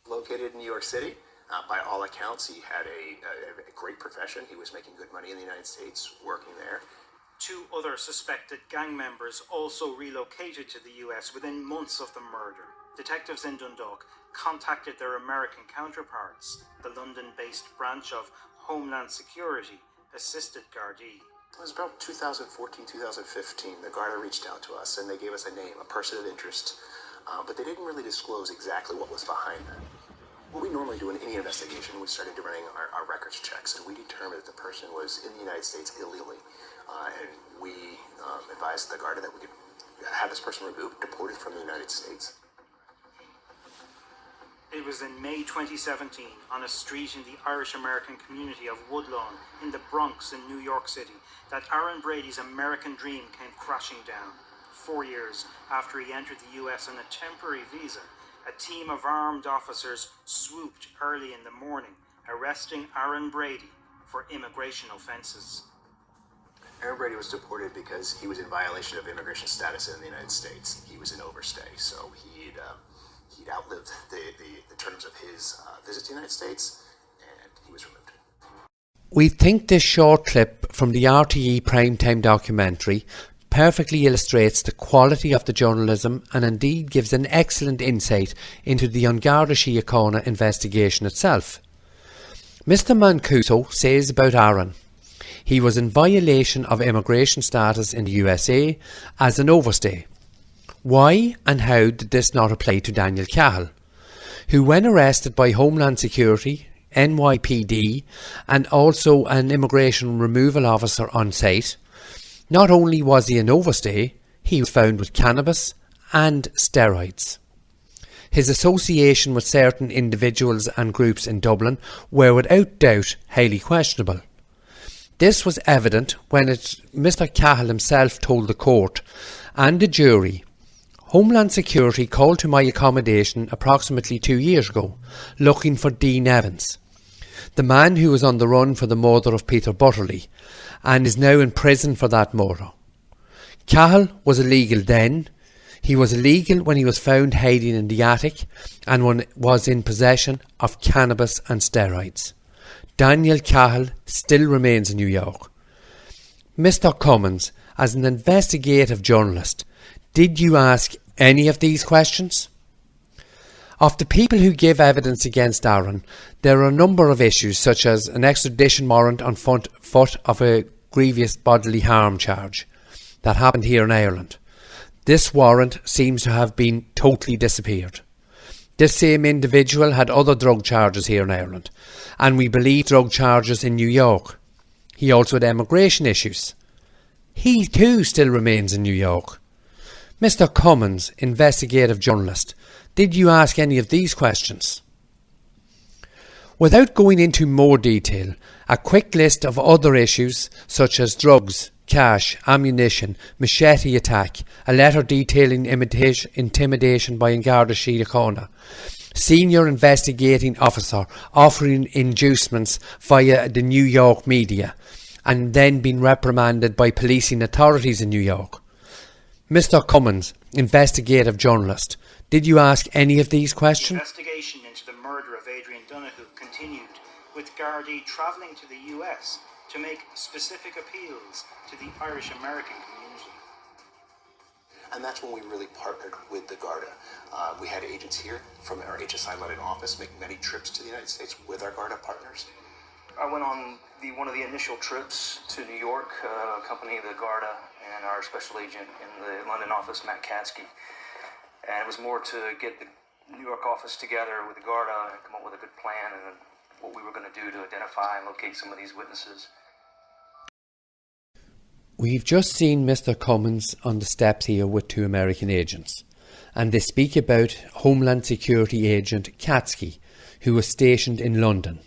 Located in New York City, by all accounts, he had a great profession. He was making good money in the United States, working there. 2 other suspected gang members also relocated to the US within months of the murder. Detectives in Dundalk contacted their American counterparts. The London-based branch of Homeland Security assisted Gardaí. It was about 2014, 2015. The Garda reached out to us and they gave us a name, a person of interest, but they didn't really disclose exactly what was behind that. What we normally do in any investigation, we started running our records checks, and we determined that the person was in the United States illegally. And we advised the Garda that we could have this person removed, deported from the United States. It was in May 2017, on a street in the Irish-American community of Woodlawn in the Bronx in New York City, that Aaron Brady's American dream came crashing down. 4 years after he entered the US on a temporary visa, a team of armed officers swooped early in the morning, arresting Aaron Brady for immigration offences. Aaron Brady was deported because he was in violation of immigration status in the United States. He was in overstay, so he'd outlived the terms of his visit to the United States, and he was removed. We think this short clip from the RTE Primetime documentary perfectly illustrates the quality of the journalism and indeed gives an excellent insight into the An Garda Síochána investigation itself. Mr Mancuso says about Aaron, he was in violation of immigration status in the USA as an overstay. Why and how did this not apply to Daniel Cahill, who when arrested by Homeland Security, NYPD and also an immigration removal officer on site, not only was he an overstay, he was found with cannabis and steroids. His association with certain individuals and groups in Dublin were without doubt highly questionable. This was evident when Mr Cahill himself told the court and the jury, Homeland Security called to my accommodation approximately 2 years ago, looking for Dean Evans, the man who was on the run for the murder of Peter Butterly and is now in prison for that murder. Cahill was illegal then. He was illegal when he was found hiding in the attic and was in possession of cannabis and steroids. Daniel Cahill still remains in New York. Mr Cummins, as an investigative journalist, did you ask any of these questions? Of the people who gave evidence against Aaron, there are a number of issues such as an extradition warrant on foot of a grievous bodily harm charge that happened here in Ireland. This warrant seems to have been totally disappeared. This same individual had other drug charges here in Ireland, and we believe drug charges in New York. He also had immigration issues. He too still remains in New York. Mr Cummins, investigative journalist, did you ask any of these questions? Without going into more detail, a quick list of other issues such as drugs, cash, ammunition, machete attack, a letter detailing intimidation by An Garda Síochána, senior investigating officer offering inducements via the New York media and then being reprimanded by policing authorities in New York. Mr Cummins, investigative journalist, did you ask any of these questions? Investigation into the murder of Adrian Donoghue continued, with Gardaí travelling to the US to make specific appeals to the Irish-American community. And that's when we really partnered with the Garda. We had agents here from our HSI London office make many trips to the United States with our Garda partners. I went on one of the initial trips to New York, accompanying the Garda and our special agent in the London office, Matt Katske. And it was more to get the New York office together with the Garda and come up with a good plan and what we were going to do to identify and locate some of these witnesses. We've just seen Mr Cummins on the steps here with 2 American agents, and they speak about Homeland Security agent Katske, who was stationed in London.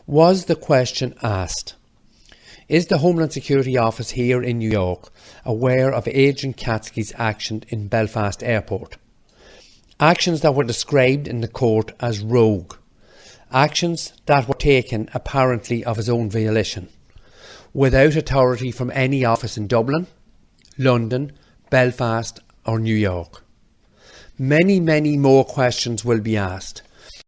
Was the question asked, is the Homeland Security office here in New York aware of Agent Katske's action in Belfast Airport? Actions that were described in the court as rogue. Actions that were taken apparently of his own volition, without authority from any office in Dublin, London, Belfast or New York. Many, many more questions will be asked.